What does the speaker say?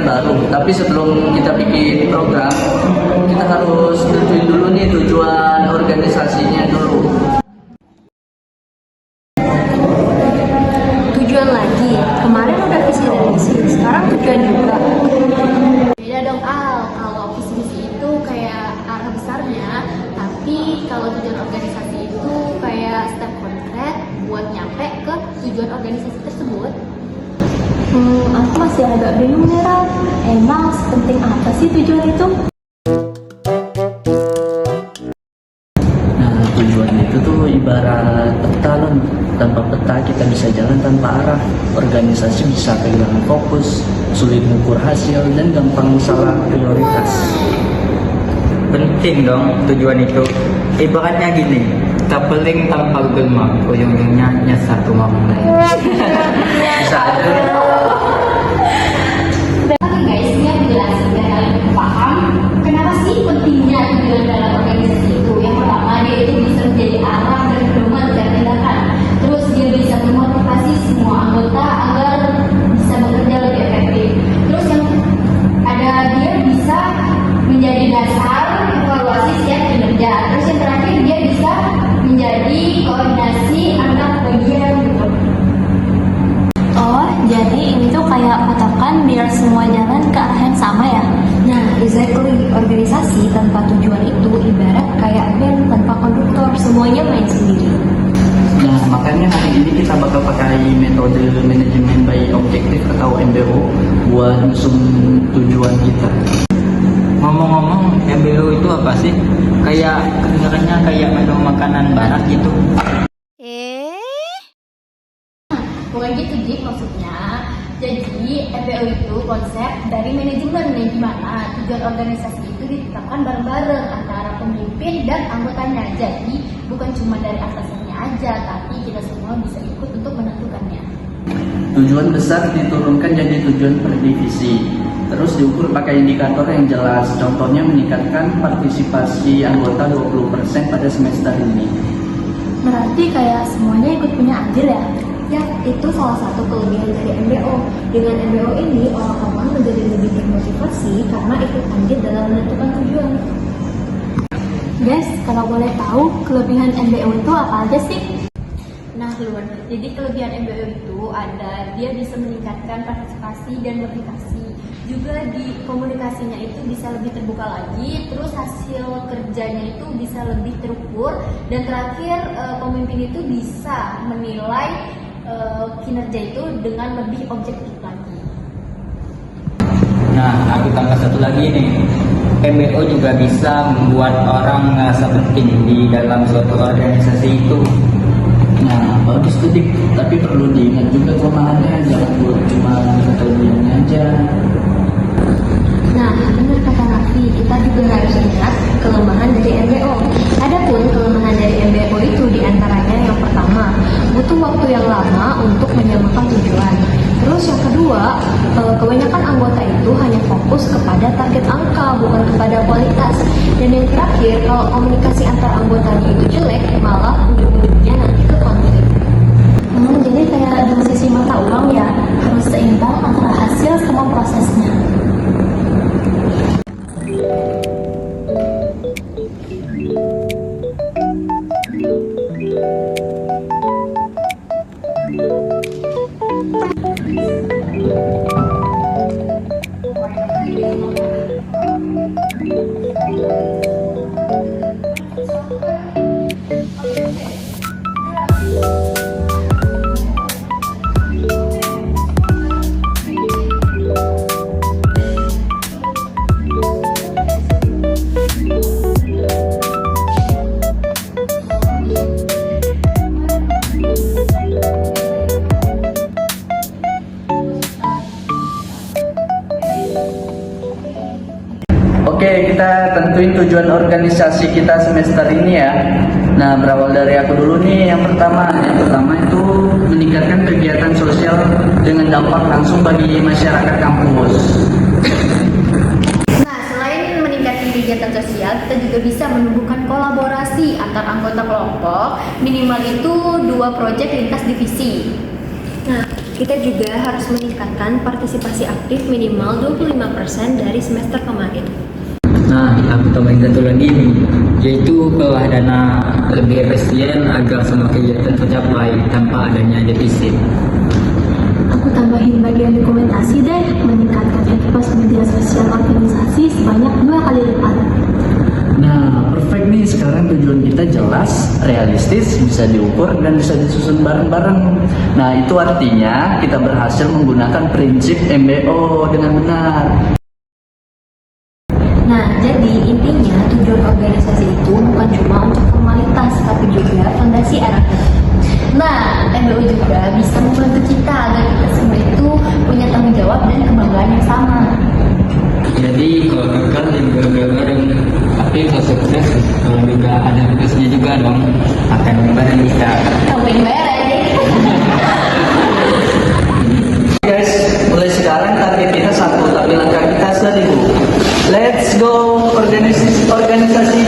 program baru. Tapi sebelum kita bikin program, kita harus tentuin dulu nih tujuan organisasinya dulu. Tujuan lagi, kemarin udah visi dan misi, sekarang tujuan juga. Beda dong Al, kalau visi misi itu kayak arah besarnya, tapi kalau tujuan organisasi itu kayak step konkret buat nyampe ke tujuan organisasi tersebut. Aku masih agak bingung nih Ral, emang sepenting apa sih tujuan itu? Nah, tujuan itu tuh ibarat peta loh. Tanpa peta kita bisa jalan tanpa arah. Organisasi bisa kehilangan fokus, sulit mengukur hasil, dan gampang salah prioritas. Penting dong tujuan itu. Ibaratnya gini, traveling tanpa Google Map, ujung-ujungnya nyasar ke rumah orang lain. Bisa aja. Oke guys, ini aku jelasin biar kalian paham kenapa sih pentingnya tujuan dalam organisasi itu. Yang pertama, dia itu bisa menjadi arah dan pedoman dan tindakan. Terus dia bisa memotivasi semua anggota agar bisa bekerja lebih efektif. Terus yang ada, dia bisa menjadi dasar evaluasi setiap kinerja. Terus yang terakhir, dia bisa menjadi koordinasi antar bagian. Oh, jadi ini tuh kayak patokan biar semua jalan ke arah yang sama ya? Nah, exactly. Organisasi tanpa tujuan itu ibarat kayak band tanpa konduktor, semuanya main sendiri. Nah, makanya hari ini kita bakal pakai metode manajemen by objektif atau MBO buat nyusun tujuan kita. Ngomong-ngomong, MBO itu apa sih? Kayak kedengarannya kayak menu makanan barat gitu. Bukan gitu Dik maksudnya. Jadi MBO itu konsep dari manajemen yang dimana tujuan organisasi itu ditetapkan bareng-bareng antara pemimpin dan anggotanya. Jadi bukan cuma dari atasannya aja, tapi kita semua bisa ikut untuk menentukannya. Tujuan besar diturunkan jadi tujuan per divisi. Terus diukur pakai indikator yang jelas. Contohnya meningkatkan partisipasi anggota 20% pada semester ini. Berarti kayak semuanya ikut punya andil ya? Ya, itu salah satu kelebihan dari MBO. Dengan MBO ini, orang-orang menjadi lebih termotivasi karena ikut andil dalam menentukan tujuan. Guys, kalau boleh tahu kelebihan MBO itu apa aja sih? Nah, Lun, jadi kelebihan MBO itu ada, dia bisa meningkatkan partisipasi dan motivasi. Juga di komunikasinya itu bisa lebih terbuka lagi, terus hasil kerjanya itu bisa lebih terukur, dan terakhir pemimpin itu bisa menilai kinerja itu dengan lebih objektif lagi. Nah, aku tambah satu lagi nih. MBO juga bisa membuat orang merasa penting di dalam suatu organisasi itu. Nah, bagus tuh Dik, tapi perlu diingat juga kelemahannya, jangan buat cuma kelebihannya aja. Nah, benar kata Raffi, kita juga harus ingat kelemahan dari MBO. Adapun kelemahan dari MBO itu diantaranya yang pertama, butuh waktu yang lama untuk menyamakan tujuan. Terus yang kedua, kebanyakan anggota itu hanya fokus kepada target angka, bukan kepada kualitas. Dan yang terakhir, kalau komunikasi antar anggotanya itu jelek, malah ujung-ujungnya nanti ke konflik. Jadi kayak dua sisi mata uang ya, harus seimbang antara hasil sama prosesnya. Oke, kita tentuin tujuan organisasi kita semester ini ya. Nah, berawal dari aku dulu nih. Yang pertama itu meningkatkan kegiatan sosial dengan dampak langsung bagi masyarakat kampus. Nah, selain meningkatkan kegiatan sosial, kita juga bisa menumbuhkan kolaborasi antar anggota kelompok, minimal itu 2 proyek lintas divisi. Nah, Kita juga harus meningkatkan partisipasi aktif minimal 25% dari semester kemarin. Nah, aku tambahin satu lagi nih, yaitu kelola dana lebih efisien agar semua kegiatan tercapai tanpa adanya defisit. Aku tambahin bagian dokumentasi deh, meningkatkan ongkos media sosial organisasi sebanyak 2 kali lipat. Nah, perfect nih. Sekarang tujuan kita jelas, realistis, bisa diukur, dan bisa disusun bareng-bareng. Nah, itu artinya kita berhasil menggunakan prinsip MBO dengan benar. Nah, jadi intinya tujuan organisasi itu bukan cuma untuk formalitas, tapi juga fondasi arahnya. Nah, MBO juga bisa membantu kita agar kita semua itu punya tanggung jawab dan kebanggaan yang sama. Jadi kalau gagal juga bareng, tapi kalau sukses kalau juga ada tugasnya juga dong, akan bareng bisa. Sampai bareng. Guys, mulai sekarang target kita 1, tapi langkah kita 1000. Let's go organisasi